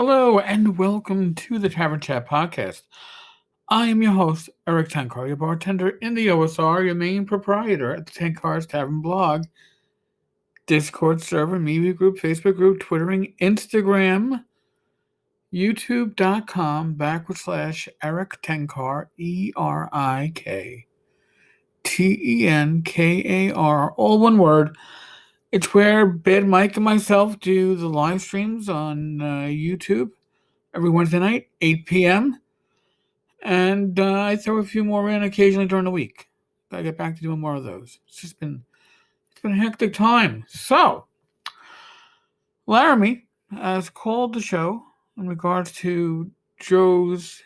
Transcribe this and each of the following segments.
Hello and welcome to the Tavern Chat Podcast. I am your host, Eric Tenkar, your bartender in the OSR, your main proprietor at the Tenkar's Tavern blog, Discord server, media group, Facebook group, Twittering, Instagram, YouTube.com/Eric Tenkar, ErikTenkar, all one word. It's where Bed Mike and myself do the live streams on YouTube every Wednesday night, 8 p.m. And I throw a few more in occasionally during the week. Gotta get back to doing more of those. It's been a hectic time. So, Laramie has called the show in regards to Joe's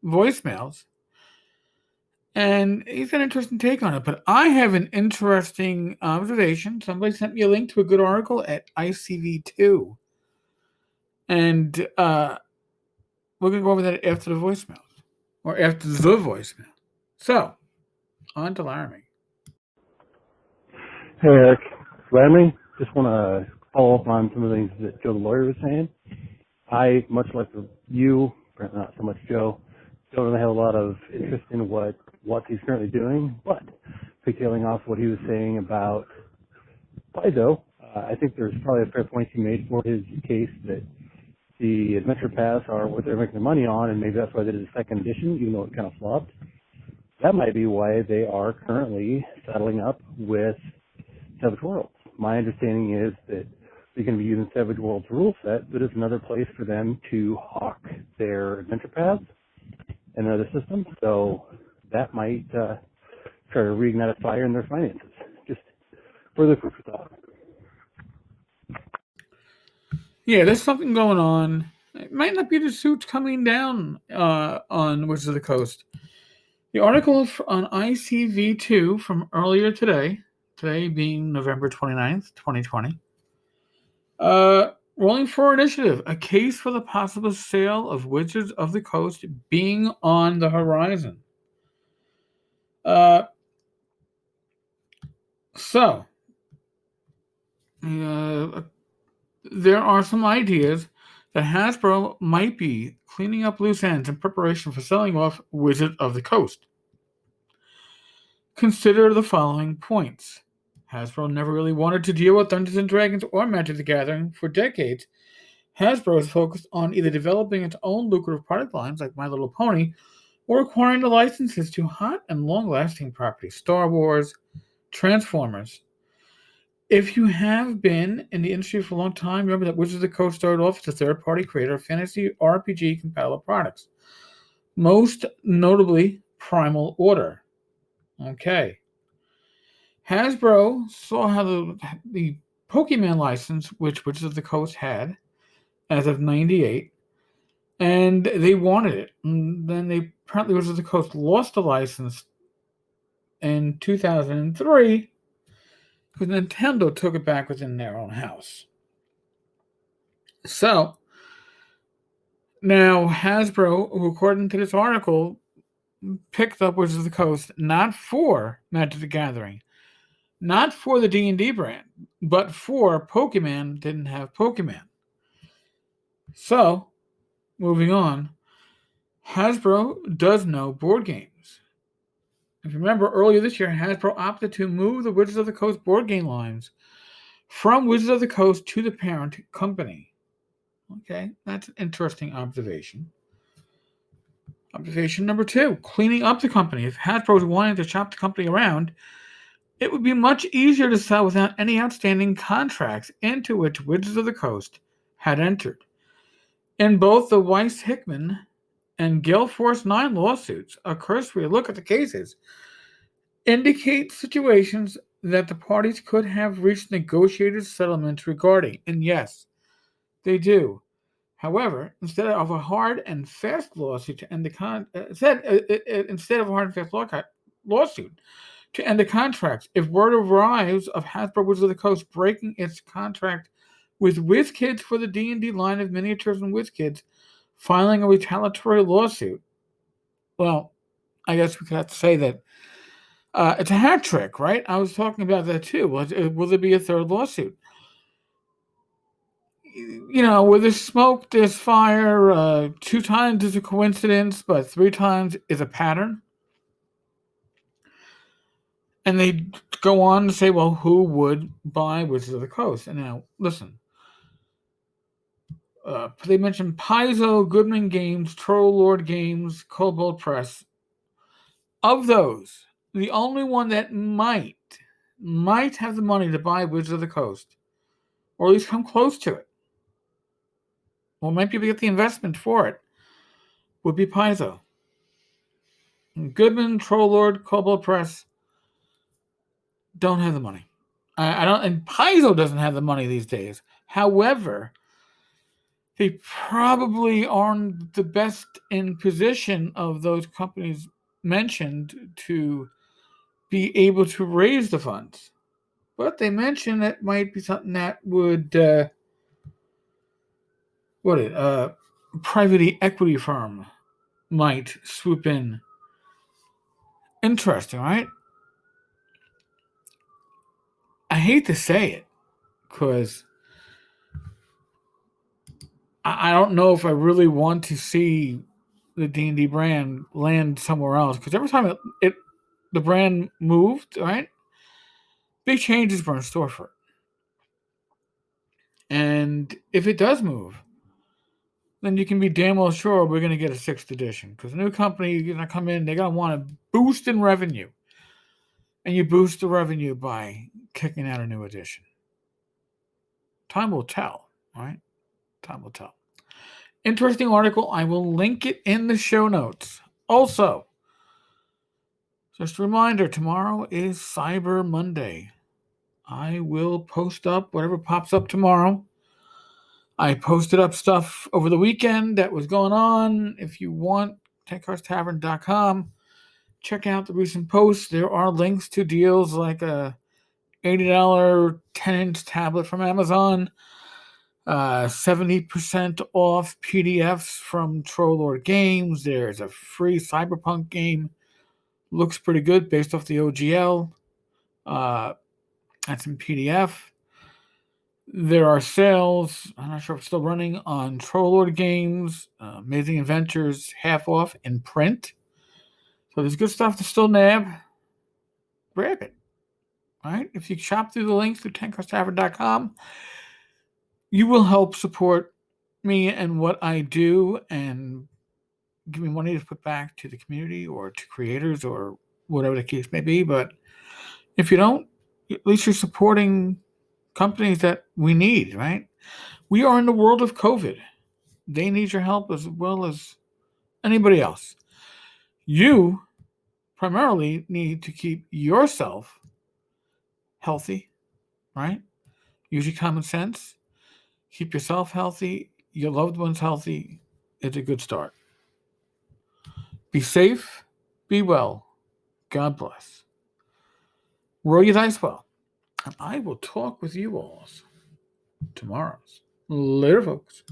voicemails. And he's got an interesting take on it. But I have an interesting observation. Somebody sent me a link to a good article at ICV2. And we're going to go over that after the voicemails. Or after the voicemail. So, on to Laramie. Hey, Eric. Laramie, just want to follow up on some of the things that Joe the lawyer was saying. I, much like you, not so much Joe, don't really have a lot of interest in what WotC is currently doing, but piggybacking off what he was saying about Paizo, I think there's probably a fair point he made for his case that the Adventure Pass are what they're making their money on, and maybe that's why they did a second edition, even though it kind of flopped. That might be why they are currently settling up with Savage Worlds. My understanding is that they're going to be using Savage Worlds rule set, but it's another place for them to hawk their Adventure Paths and another system. So that might try to reignite a fire in their finances. Just further food for thought. Yeah, there's something going on. It might not be the suits coming down on Wizards of the Coast. The article on ICV2 from earlier today being November 29th, 2020, Rolling for Initiative, a case for the possible sale of Wizards of the Coast being on the horizon. There are some ideas that Hasbro might be cleaning up loose ends in preparation for selling off Wizards of the Coast. Consider the following points. Hasbro never really wanted to deal with Dungeons & Dragons or Magic the Gathering for decades. Hasbro is focused on either developing its own lucrative product lines like My Little Pony or acquiring the licenses to hot and long-lasting properties, Star Wars, Transformers. If you have been in the industry for a long time, remember that Wizards of the Coast started off as a third-party creator of fantasy RPG compatible products, most notably Primal Order. Okay. Hasbro saw how the Pokemon license, which Wizards of the Coast had as of 98, and they wanted it. And then apparently Wizards of the Coast lost the license in 2003 because Nintendo took it back within their own house. So, now Hasbro, who according to this article, picked up Wizards of the Coast not for Magic the Gathering, not for the D&D brand, but for Pokemon didn't have Pokemon. So, moving on, Hasbro does know board games. If you remember, earlier this year, Hasbro opted to move the Wizards of the Coast board game lines from Wizards of the Coast to the parent company. Okay, that's an interesting observation. Observation number 2, cleaning up the company. If Hasbro was wanting to shop the company around, it would be much easier to sell without any outstanding contracts into which Wizards of the Coast had entered. In both the Weiss-Hickman and Gale Force 9 lawsuits, a cursory look at the cases indicate situations that the parties could have reached negotiated settlements regarding, and yes, they do. However, instead of a hard and fast lawsuit to end the instead of a hard and fast lawsuit to end the contracts, if word arrives of Hasbro Wizards of the Coast breaking its contract with WizKids for the D&D line of miniatures and WizKids filing a retaliatory lawsuit, well, I guess we could have to say that it's a hat trick, right? I was talking about that too. Will there be a third lawsuit? where there's smoke, there's fire. 2 times is a coincidence, but 3 times is a pattern. And they go on to say, well, who would buy Wizards of the Coast? And now, listen. They mentioned Paizo, Goodman Games, Troll Lord Games, Cobalt Press. Of those, the only one that might have the money to buy Wizards of the Coast, or at least come close to it, or might be able to get the investment for it, would be Paizo. Goodman, Troll Lord, Cobalt Press don't have the money. I don't, and Paizo doesn't have the money these days. However, they probably aren't the best in position of those companies mentioned to be able to raise the funds. But they mentioned it might be something that would, private equity firm might swoop in. Interesting, right? I hate to say it, because I don't know if I really want to see the D&D brand land somewhere else. Because every time the brand moved, right, big changes were in store for it. And if it does move, then you can be damn well sure we're going to get a 6th edition. Because a new company is going to come in, they're going to want to boost in revenue. And you boost the revenue by kicking out a new edition. Time will tell, right? Time will tell. Interesting article. I will link it in the show notes. Also, just a reminder, tomorrow is Cyber Monday. I will post up whatever pops up tomorrow. I posted up stuff over the weekend that was going on. If you want, TechCarsTavern.com. Check out the recent posts. There are links to deals like a $80 10-inch tablet from Amazon, 70% off PDFs from Troll Lord Games. There's a free Cyberpunk game. Looks pretty good based off the OGL. That's in PDF. There are sales, I'm not sure if it's still running, on Troll Lord Games, Amazing Adventures, half off in print. So there's good stuff to still nab. Grab it. All right? If you shop through the links through TechCarsTavern.com, you will help support me and what I do and give me money to put back to the community or to creators or whatever the case may be. But if you don't, at least you're supporting companies that we need, right? We are in the world of COVID. They need your help as well as anybody else. You primarily need to keep yourself healthy, right? Use your common sense. Keep yourself healthy, your loved ones healthy. It's a good start. Be safe, be well. God bless. Roll your dice well. And I will talk with you all tomorrow. Later, folks.